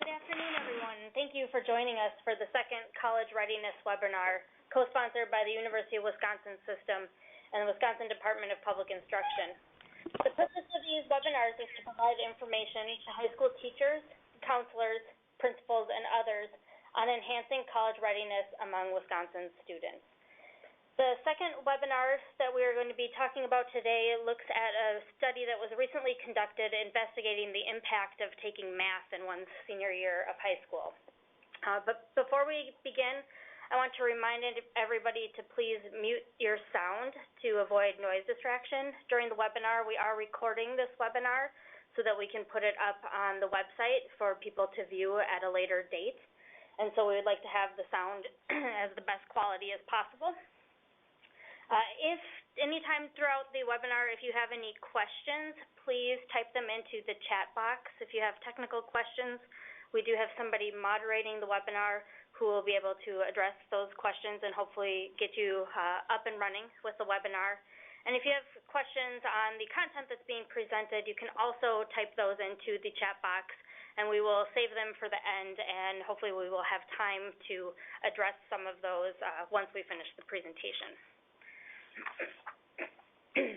Good afternoon, everyone. Thank you for joining us for the second College Readiness webinar, co-sponsored by the University of Wisconsin System and the Wisconsin Department of Public Instruction. The purpose of these webinars is to provide information to high school teachers, counselors, principals, and others on enhancing college readiness among Wisconsin students. The second webinar that we are going to be talking about today looks at a study that was recently conducted investigating the impact of taking math in one's senior year of high school. But before we begin, I want to remind everybody to please mute your sound to avoid noise distraction. During the webinar, we are recording this webinar so that we can put it up on the website for people to view at a later date. And so we would like to have the sound as the best quality as possible. If anytime throughout the webinar, if you have any questions, please type them into the chat box. If you have technical questions, we do have somebody moderating the webinar who will be able to address those questions and hopefully get you up and running with the webinar. And if you have questions on the content that's being presented, you can also type those into the chat box, and we will save them for the end, and hopefully we will have time to address some of those once we finish the presentation. Okay.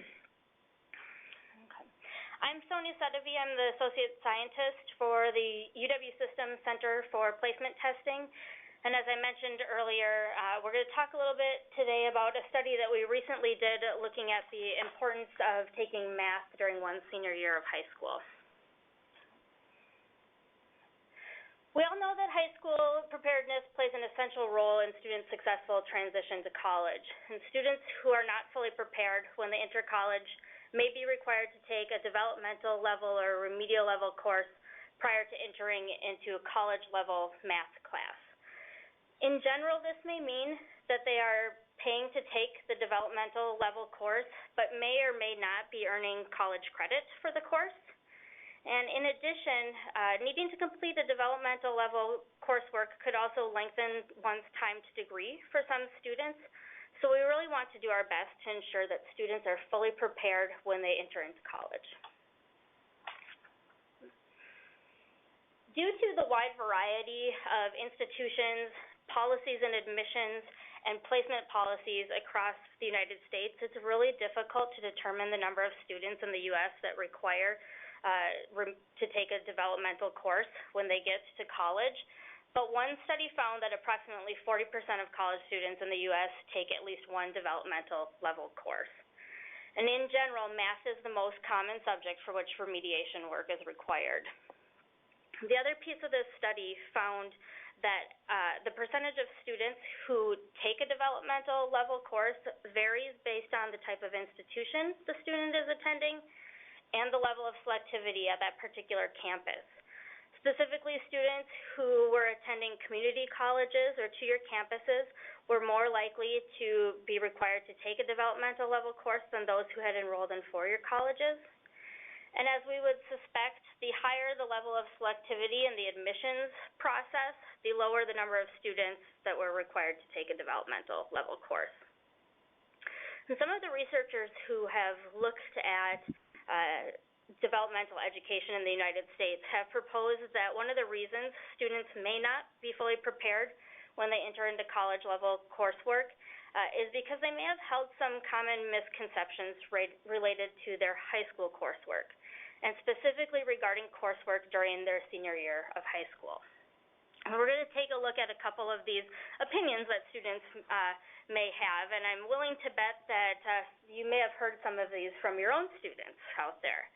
I'm Sonia Sedevi. I'm the Associate Scientist for the UW System Center for Placement Testing. And as I mentioned earlier, we're going to talk a little bit today about a study that we recently did looking at the importance of taking math during one's senior year of high school. We all know that high school preparedness plays an essential role in students' successful transition to college. And students who are not fully prepared when they enter college may be required to take a developmental level or remedial level course prior to entering into a college level math class. In general, this may mean that they are paying to take the developmental level course, but may or may not be earning college credit for the course. And in addition, needing to complete a developmental level coursework could also lengthen one's time to degree for some students. So we really want to do our best to ensure that students are fully prepared when they enter into college. Due to the wide variety of institutions, policies and admissions, and placement policies across the United States, it's really difficult to determine the number of students in the U.S. that require to take a developmental course when they get to college. But one study found that approximately 40% of college students in the U.S. take at least one developmental level course. And in general, math is the most common subject for which remediation work is required. The other piece of this study found that the percentage of students who take a developmental level course varies based on the type of institution the student is attending and the level of selectivity at that particular campus. Specifically, students who were attending community colleges or two-year campuses were more likely to be required to take a developmental level course than those who had enrolled in four-year colleges. And as we would suspect, the higher the level of selectivity in the admissions process, the lower the number of students that were required to take a developmental level course. And some of the researchers who have looked at developmental education in the United States have proposed that one of the reasons students may not be fully prepared when they enter into college level coursework is because they may have held some common misconceptions related to their high school coursework, and specifically regarding coursework during their senior year of high school. And we're going to take a look at a couple of these opinions that students may have, and I'm willing to bet that you may have heard some of these from your own students out there.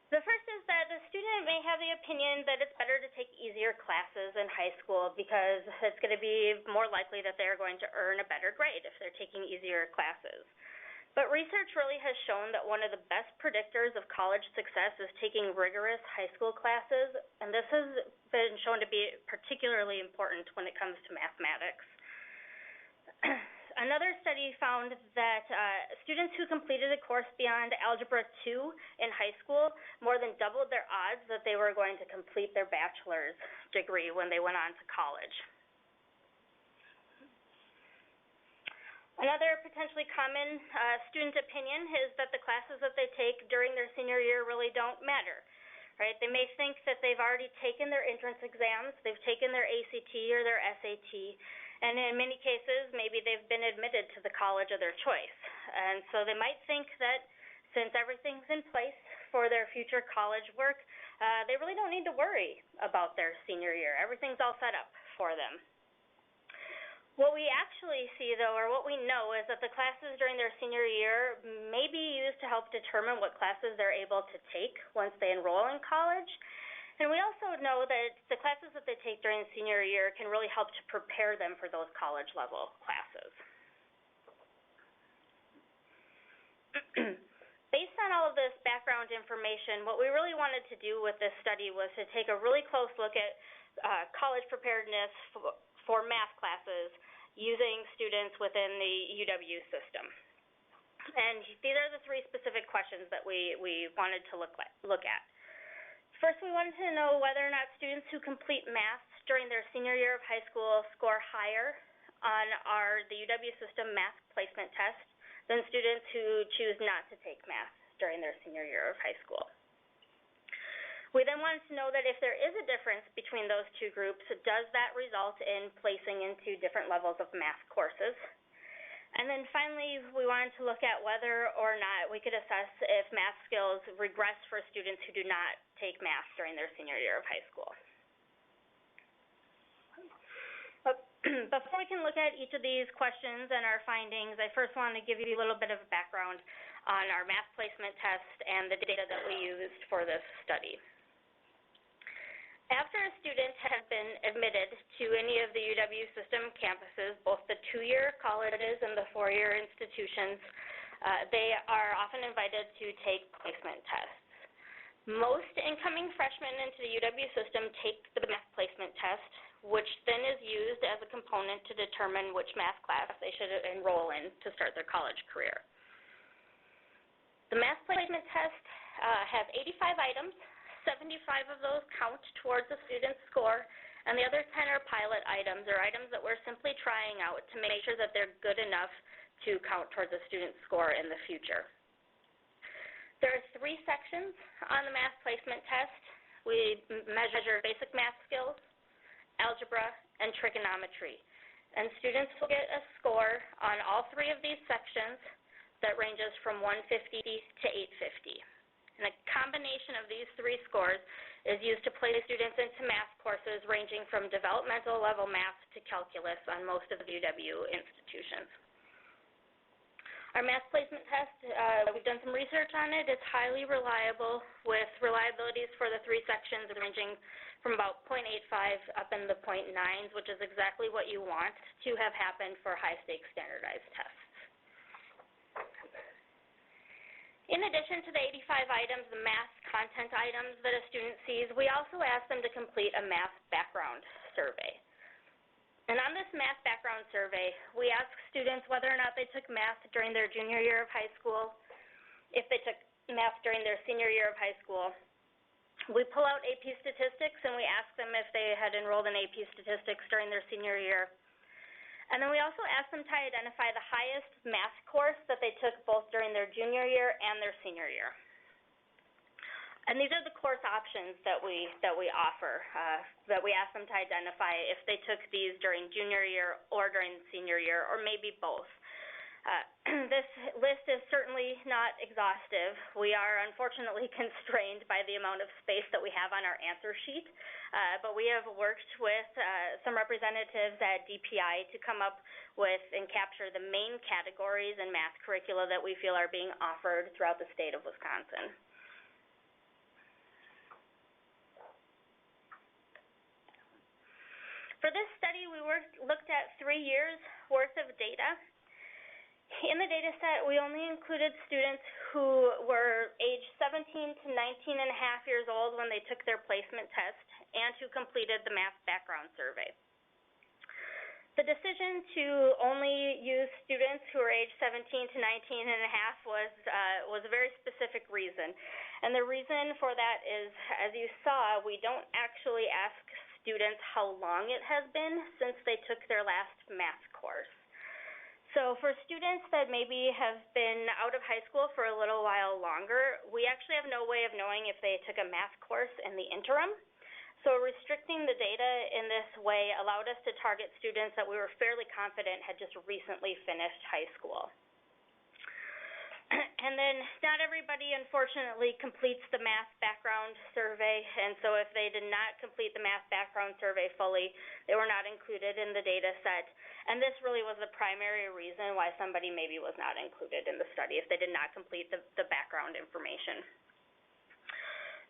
The first is that a student may have the opinion that it's better to take easier classes in high school because it's going to be more likely that they're going to earn a better grade if they're taking easier classes. But research really has shown that one of the best predictors of college success is taking rigorous high school classes, and this has been shown to be particularly important when it comes to mathematics. Another study found that students who completed a course beyond Algebra 2 in high school more than doubled their odds that they were going to complete their bachelor's degree when they went on to college. Another potentially common student opinion is that the classes that they take during their senior year really don't matter. right? They may think that they've already taken their entrance exams, they've taken their ACT or their SAT, and in many cases, maybe they've been admitted to the college of their choice. And so they might think that since everything's in place for their future college work, they really don't need to worry about their senior year. Everything's all set up for them. What we actually see, though, or what we know, is that the classes during their senior year may be used to help determine what classes they're able to take once they enroll in college. And we also know that the classes that they take during senior year can really help to prepare them for those college-level classes. Based on all of this background information, what we really wanted to do with this study was to take a really close look at college preparedness for math classes using students within the UW system. And these are the three specific questions that we wanted to look at. First, we wanted to know whether or not students who complete math during their senior year of high school score higher on the UW system math placement test than students who choose not to take math during their senior year of high school. We then wanted to know that if there is a difference between those two groups, does that result in placing into different levels of math courses? And then finally, we wanted to look at whether or not we could assess if math skills regress for students who do not take math during their senior year of high school. Before we can look at each of these questions and our findings, I first want to give you a little bit of background on our math placement test and the data that we used for this study. After a student has been admitted to any of the UW system campuses, both the 2-year colleges and the 4-year institutions, they are often invited to take placement tests. Most incoming freshmen into the UW system take the math placement test, which then is used as a component to determine which math class they should enroll in to start their college career. The math placement test has 85 items. 75 of those count towards the student's score, and the other 10 are pilot items, or items that we're simply trying out to make sure that they're good enough to count towards a student's score in the future. There are 3 sections on the math placement test. We measure basic math skills, algebra, and trigonometry. And students will get a score on all 3 of these sections that ranges from 150 to 850. And a combination of these 3 scores is used to place students into math courses ranging from developmental level math to calculus on most of the UW institutions. Our math placement test, we've done some research on it. It's highly reliable with reliabilities for the 3 sections ranging from about 0.85 up in the 0.9s, which is exactly what you want to have happen for high-stakes standardized tests. In addition to the 85 items, the math content items that a student sees, we also ask them to complete a math background survey. And on this math background survey, we ask students whether or not they took math during their junior year of high school, if they took math during their senior year of high school. We pull out AP statistics and we ask them if they had enrolled in AP statistics during their senior year. And then we also ask them to identify the highest math course that they took both during their junior year and their senior year. And these are the course options that we offer, that we ask them to identify if they took these during junior year or during senior year, or maybe both. This list is certainly not exhaustive. We are unfortunately constrained by the amount of space that we have on our answer sheet, but we have worked with some representatives at DPI to come up with and capture the main categories in math curricula that we feel are being offered throughout the state of Wisconsin. For this study, we looked at 3 years worth of data. In the data set, we only included students who were age 17 to 19 and a half years old when they took their placement test and who completed the math background survey. The decision to only use students who are age 17 to 19 and a half was a very specific reason. And the reason for that is, as you saw, we don't actually ask students how long it has been since they took their last math course. So for students that maybe have been out of high school for a little while longer, we actually have no way of knowing if they took a math course in the interim. So restricting the data in this way allowed us to target students that we were fairly confident had just recently finished high school. And then not everybody, unfortunately, completes the math background survey, and so if they did not complete the math background survey fully, they were not included in the data set. And this really was the primary reason why somebody maybe was not included in the study, if they did not complete the background information.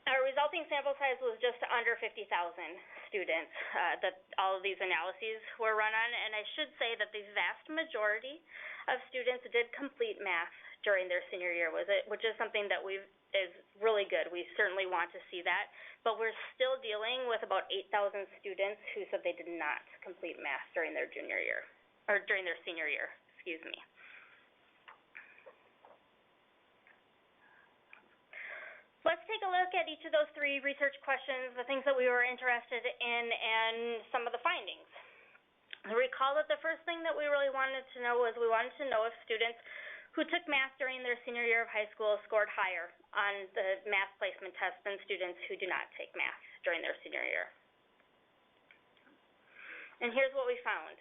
Our resulting sample size was just under 50,000 students that all of these analyses were run on, and I should say that the vast majority of students did complete math during their senior year, which is something that is really good. We certainly want to see that, but we're still dealing with about 8,000 students who said they did not complete math during their junior year, or during their senior year, excuse me. Let's take a look at each of those three research questions, the things that we were interested in, and some of the findings. Recall that the first thing that we really wanted to know was we wanted to know if students who took math during their senior year of high school scored higher on the math placement test than students who do not take math during their senior year. And here's what we found.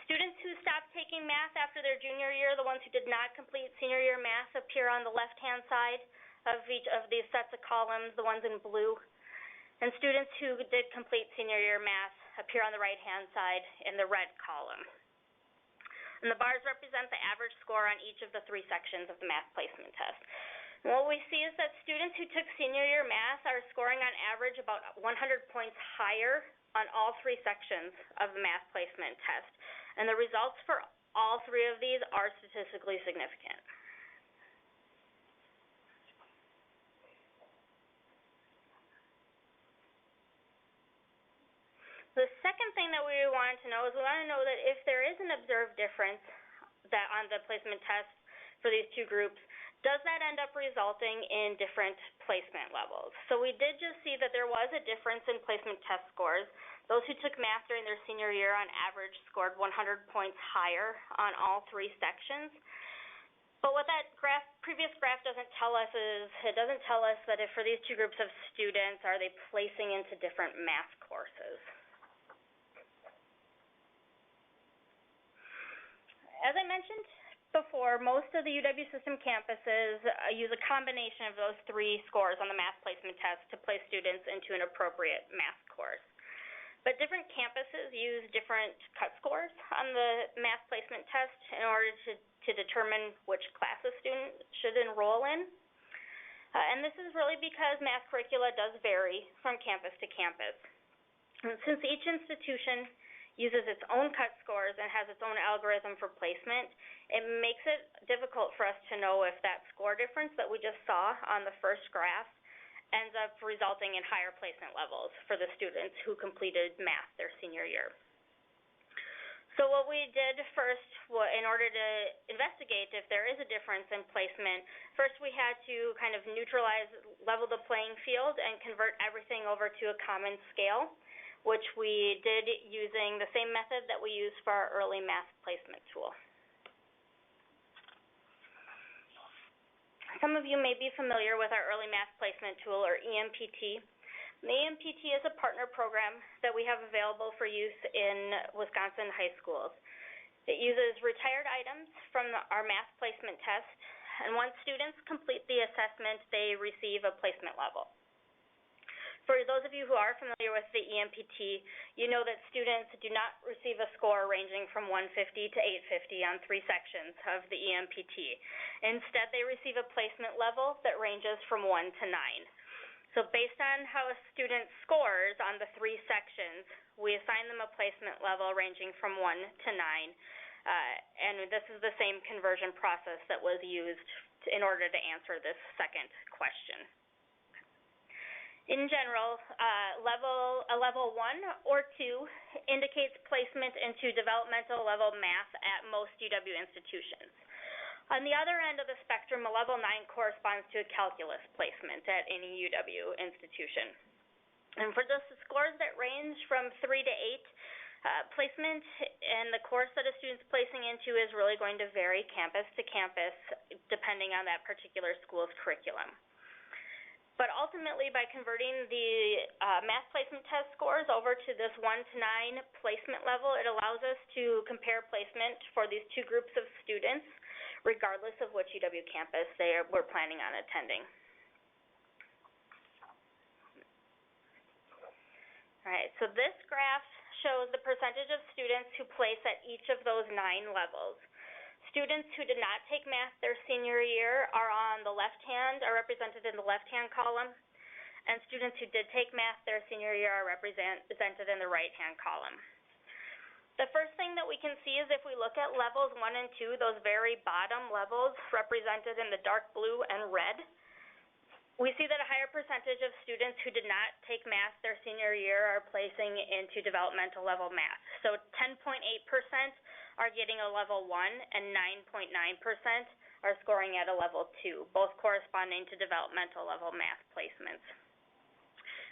Students who stopped taking math after their junior year, the ones who did not complete senior year math, appear on the left-hand side of each of these sets of columns, the ones in blue. And students who did complete senior year math appear on the right-hand side in the red column. And the bars represent the average score on each of the three sections of the math placement test. And what we see is that students who took senior year math are scoring on average about 100 points higher on all three sections of the math placement test. And the results for all three of these are statistically significant. The second thing that we wanted to know is we want to know that if there is an observed difference that on the placement test for these two groups, does that end up resulting in different placement levels? So we did just see that there was a difference in placement test scores. Those who took math during their senior year on average scored 100 points higher on all three sections. But what that previous graph doesn't tell us is it doesn't tell us that if for these two groups of students, are they placing into different math courses? As I mentioned before, most of the UW system campuses use a combination of those three scores on the math placement test to place students into an appropriate math course. But different campuses use different cut scores on the math placement test in order to determine which class a student should enroll in. And this is really because math curricula does vary from campus to campus. And since each institution uses its own cut scores and has its own algorithm for placement, it makes it difficult for us to know if that score difference that we just saw on the first graph ends up resulting in higher placement levels for the students who completed math their senior year. So what we did first, in order to investigate if there is a difference in placement, first we had to kind of level the playing field and convert everything over to a common scale, which we did using the same method that we use for our early math placement tool. Some of you may be familiar with our early math placement tool, or EMPT. The EMPT is a partner program that we have available for use in Wisconsin high schools. It uses retired items from our math placement test, and once students complete the assessment, they receive a placement level. For those of you who are familiar with the EMPT, you know that students do not receive a score ranging from 150 to 850 on three sections of the EMPT. Instead, they receive a placement level that ranges from 1 to 9. So based on how a student scores on the three sections, we assign them a placement level ranging from 1 to 9. And this is the same conversion process that was used in order to answer this second question. In general, a level 1 or 2 indicates placement into developmental level math at most UW institutions. On the other end of the spectrum, a level 9 corresponds to a calculus placement at any UW institution. And for the scores that range from 3 to Placement and the course that a student's placing into is really going to vary campus to campus depending on that particular school's curriculum. But ultimately, by converting the math placement test scores over to this 1 to 9 placement level, it allows us to compare placement for these two groups of students, regardless of which UW campus we're planning on attending. All right, so this graph shows the percentage of students who place at each of those 9 levels. Students who did not take math their senior year are represented in the left-hand column, and students who did take math their senior year are represented in the right-hand column. The first thing that we can see is if we look at levels 1 and 2, those very bottom levels represented in the dark blue and red, we see that a higher percentage of students who did not take math their senior year are placing into developmental level math. So 10.8% are getting a level 1 and 9.9% are scoring at a level 2, both corresponding to developmental level math placements.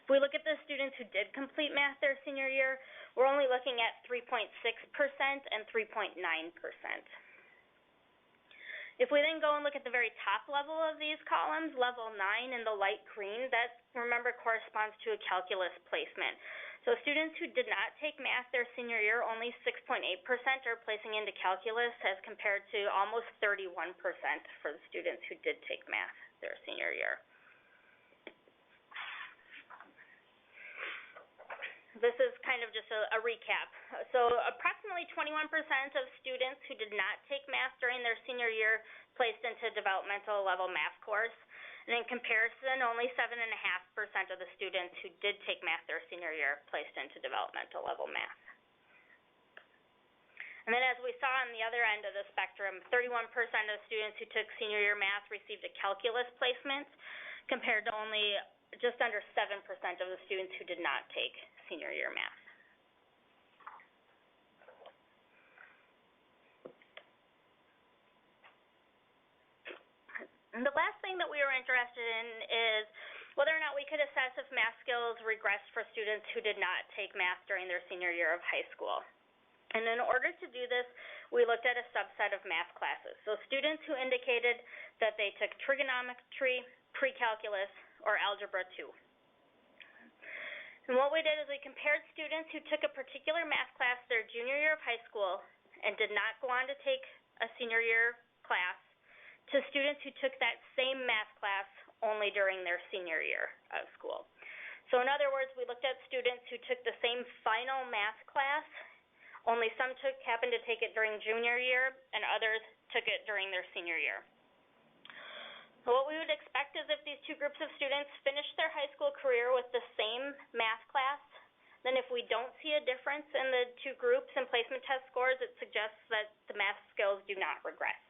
If we look at the students who did complete math their senior year, we're only looking at 3.6% and 3.9%. If we then go and look at the very top level of these columns, level 9 in the light green, that, remember, corresponds to a calculus placement. So students who did not take math their senior year, only 6.8% are placing into calculus as compared to almost 31% for the students who did take math their senior year. This is kind of just a recap. So approximately 21% of students who did not take math during their senior year placed into developmental level math course. And in comparison, only 7.5% of the students who did take math their senior year placed into developmental level math. And then as we saw on the other end of the spectrum, 31% of students who took senior year math received a calculus placement compared to only just under 7% of the students who did not take senior year math. And the last thing that we were interested in is whether or not we could assess if math skills regressed for students who did not take math during their senior year of high school. And in order to do this, we looked at a subset of math classes. So students who indicated that they took trigonometry, pre-calculus, or Algebra 2. And what we did is we compared students who took a particular math class their junior year of high school and did not go on to take a senior year class to students who took that same math class only during their senior year of school. So in other words, we looked at students who took the same final math class, only some happened to take it during junior year and others took it during their senior year. So what we would expect is if these two groups of students finish their high school career with the same math class, then if we don't see a difference in the two groups in placement test scores, it suggests that the math skills do not regress.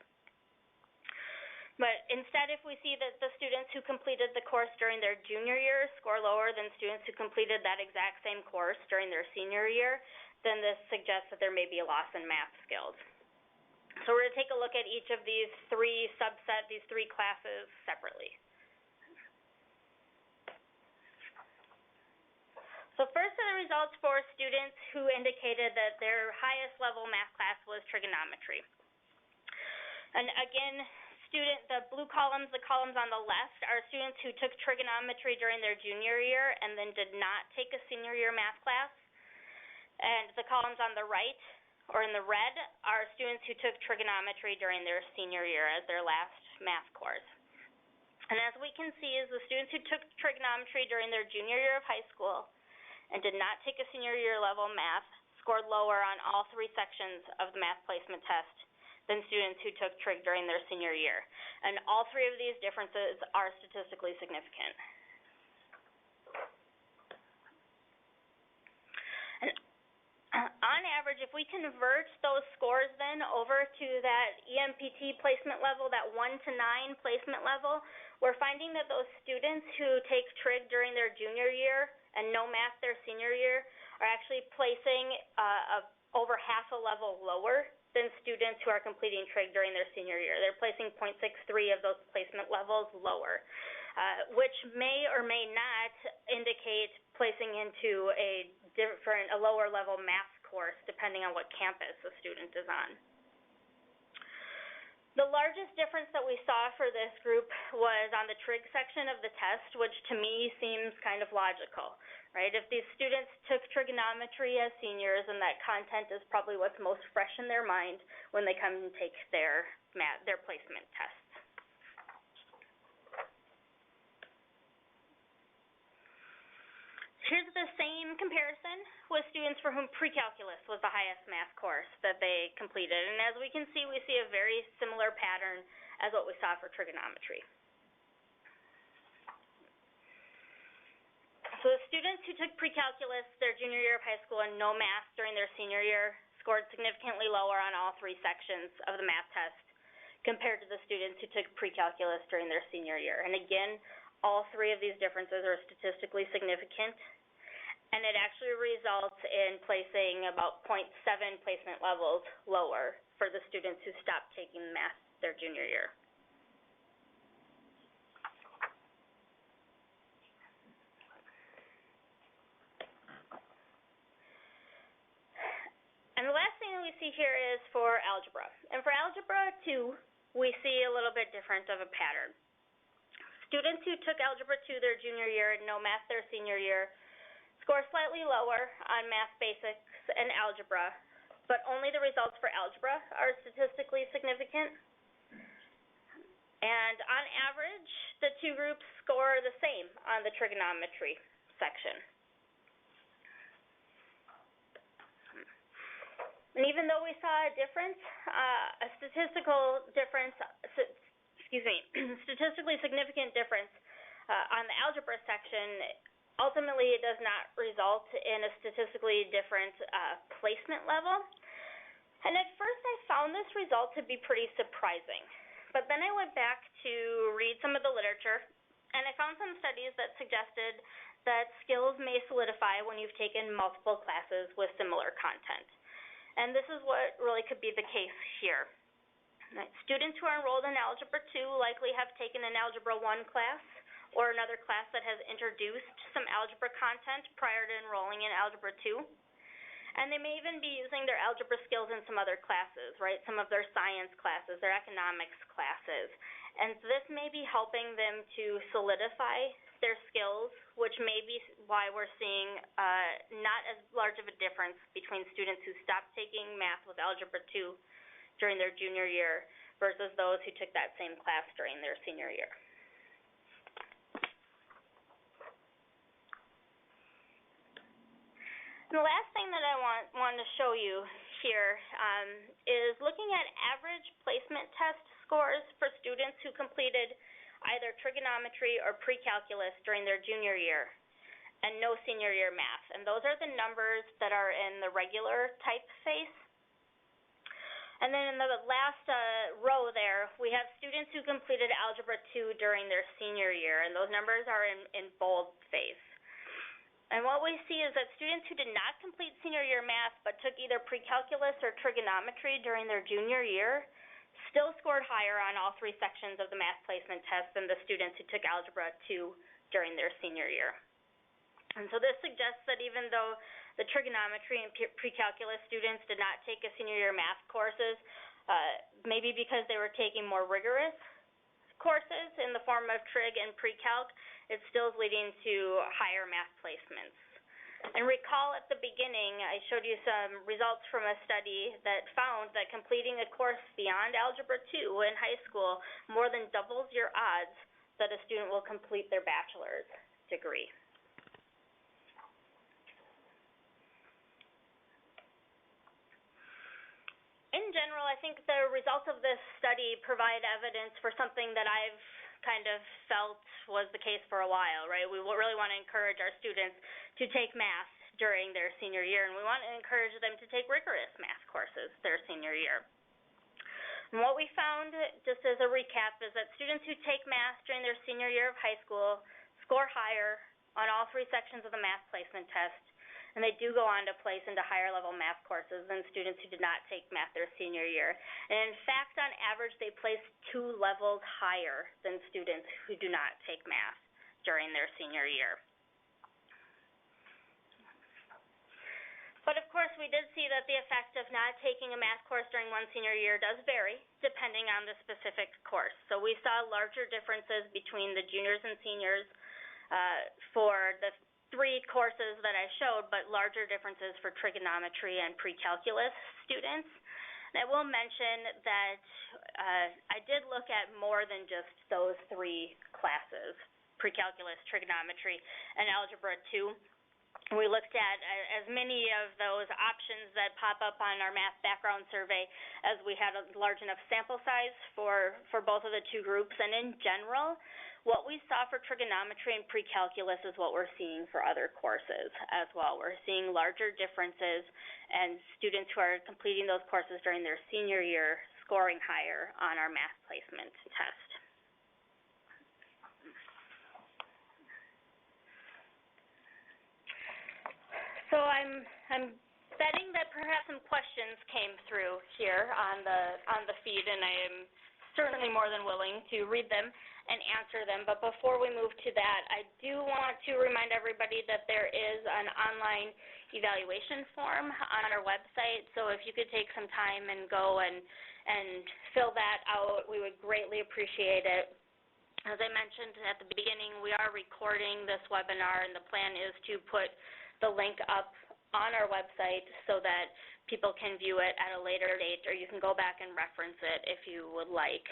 But instead, if we see that the students who completed the course during their junior year score lower than students who completed that exact same course during their senior year, then this suggests that there may be a loss in math skills. So we're going to take a look at each of these three classes separately. So first are the results for students who indicated that their highest level math class was trigonometry. And again, the blue columns, the columns on the left, are students who took trigonometry during their junior year and then did not take a senior year math class. And the columns on the right, or in the red, are students who took trigonometry during their senior year as their last math course. And as we can see, is the students who took trigonometry during their junior year of high school and did not take a senior year level math scored lower on all three sections of the math placement test than students who took trig during their senior year. And all three of these differences are statistically significant. And on average, if we convert those scores then over to that EMPT placement level, that 1 to 9 placement level, we're finding that those students who take trig during their junior year and no math their senior year are actually placing over half a level lower than students who are completing trig during their senior year. They're placing 0.63 of those placement levels lower, which may or may not indicate placing into a lower level math course, depending on what campus a student is on. The largest difference that we saw for this group was on the trig section of the test, which to me seems kind of logical, right? If these students took trigonometry as seniors, and that content is probably what's most fresh in their mind when they come and take their placement tests. Here's the same comparison with students for whom pre-calculus was the highest math course that they completed. And as we can see, we see a very similar pattern as what we saw for trigonometry. So the students who took pre-calculus their junior year of high school and no math during their senior year scored significantly lower on all three sections of the math test compared to the students who took pre-calculus during their senior year. And again, all three of these differences are statistically significant, and it actually results in placing about 0.7 placement levels lower for the students who stopped taking math their junior year. And the last thing that we see here is for algebra. And for algebra 2, we see a little bit different of a pattern. Students who took Algebra 2 their junior year and no math their senior year score slightly lower on math basics and algebra, but only the results for algebra are statistically significant. And on average, the two groups score the same on the trigonometry section. And even though we saw a difference, a statistical difference, statistically significant difference on the algebra section, ultimately it does not result in a statistically different placement level. And at first I found this result to be pretty surprising. But then I went back to read some of the literature, and I found some studies that suggested that skills may solidify when you've taken multiple classes with similar content. And this is what really could be the case here. Students who are enrolled in Algebra 2 likely have taken an Algebra 1 class or another class that has introduced some algebra content prior to enrolling in Algebra 2. And they may even be using their algebra skills in some other classes, right? Some of their science classes, their economics classes. And this may be helping them to solidify their skills, which may be why we're seeing not as large of a difference between students who stopped taking math with Algebra 2 during their junior year versus those who took that same class during their senior year. And the last thing that I want to show you here is looking at average placement test scores for students who completed either trigonometry or pre-calculus during their junior year and no senior year math. And those are the numbers that are in the regular typeface. And then in the last row there, we have students who completed Algebra 2 during their senior year, and those numbers are in boldface. And what we see is that students who did not complete senior year math but took either pre-calculus or trigonometry during their junior year still scored higher on all three sections of the math placement test than the students who took Algebra 2 during their senior year. And so this suggests that even though the trigonometry and pre-calculus students did not take a senior year math courses, maybe because they were taking more rigorous courses in the form of trig and pre-calc, it still is leading to higher math placements. And recall at the beginning, I showed you some results from a study that found that completing a course beyond Algebra 2 in high school more than doubles your odds that a student will complete their bachelor's degree. In general, I think the results of this study provide evidence for something that I've kind of felt was the case for a while, right? We really want to encourage our students to take math during their senior year, and we want to encourage them to take rigorous math courses their senior year. And what we found, just as a recap, is that students who take math during their senior year of high school score higher on all three sections of the math placement test, and they do go on to place into higher level math courses than students who did not take math their senior year. And in fact, on average, they place 2 levels higher than students who do not take math during their senior year. But of course, we did see that the effect of not taking a math course during one senior year does vary depending on the specific course. So we saw larger differences between the juniors and seniors for the 3 courses that I showed, but larger differences for trigonometry and pre-calculus students. And I will mention that I did look at more than just those 3 classes, pre-calculus, trigonometry, and Algebra 2. We looked at as many of those options that pop up on our math background survey as we had a large enough sample size for both of the 2 groups. And in general, what we saw for trigonometry and pre-calculus is what we're seeing for other courses as well. We're seeing larger differences, and students who are completing those courses during their senior year scoring higher on our math placement test. So I'm betting that perhaps some questions came through here on the feed, and I am certainly more than willing to read them and answer them. But before we move to that, I do want to remind everybody that there is an online evaluation form on our website. So if you could take some time and go and fill that out, we would greatly appreciate it. As I mentioned at the beginning, we are recording this webinar, and the plan is to put the link up on our website so that people can view it at a later date, or you can go back and reference it if you would like.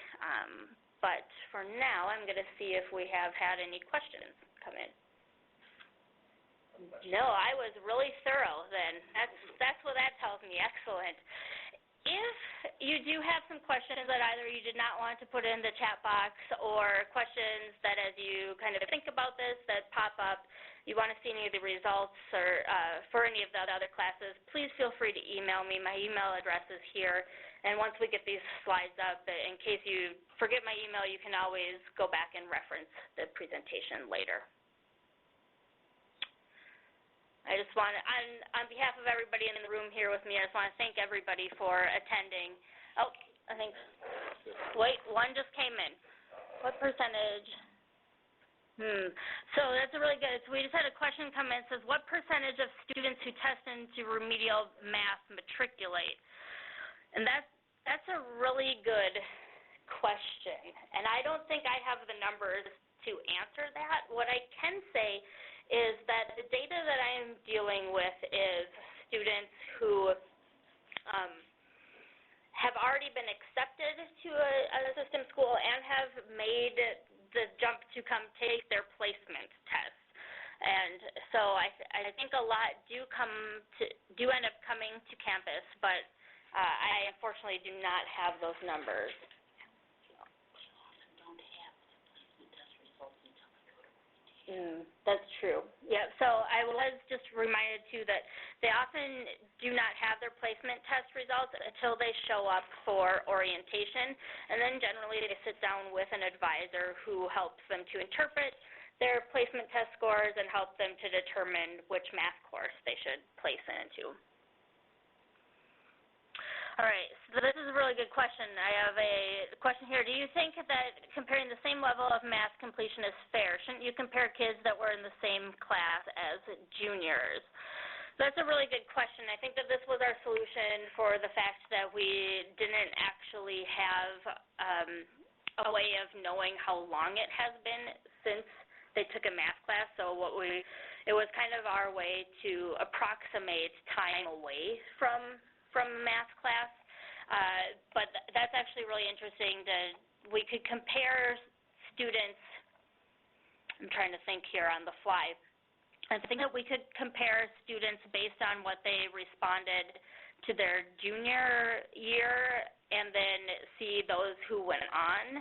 But for now, I'm going to see if we have had any questions come in. No, I was really thorough then. That's what that tells me. Excellent. If you do have some questions that either you did not want to put in the chat box, or questions that as you kind of think about this that pop up, you want to see any of the results or for any of the other classes, please feel free to email me. My email address is here. And once we get these slides up, in case you forget my email, you can always go back and reference the presentation later. I just want to, on behalf of everybody in the room here with me, I just want to thank everybody for attending. Oh, I think, wait, one just came in. What percentage? So that's a really good, so we just had a question come in. It says, what percentage of students who test into remedial math matriculate? And that's a really good question. And I don't think I have the numbers to answer that. What I can say is that the data that I am dealing with is students who have already been accepted to a system school and have made the jump to come take their placement test. And so I think a lot do end up coming to campus, but I unfortunately do not have those numbers. That's true. Yeah, so I was just reminded, too, that they often do not have their placement test results until they show up for orientation, and then generally they sit down with an advisor who helps them to interpret their placement test scores and help them to determine which math course they should place into. All right, so this is a really good question. I have a question here. Do you think that comparing the same level of math completion is fair? Shouldn't you compare kids that were in the same class as juniors? That's a really good question. I think that this was our solution for the fact that we didn't actually have a way of knowing how long it has been since they took a math class. So it was kind of our way to approximate time away from math class, but that's actually really interesting. We could compare students, I'm trying to think here on the fly, I think that we could compare students based on what they responded to their junior year and then see those who went on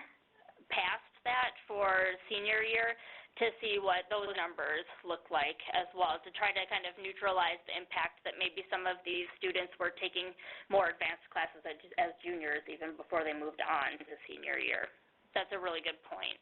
past that for senior year to see what those numbers look like as well, to try to kind of neutralize the impact that maybe some of these students were taking more advanced classes as juniors even before they moved on to senior year. That's a really good point.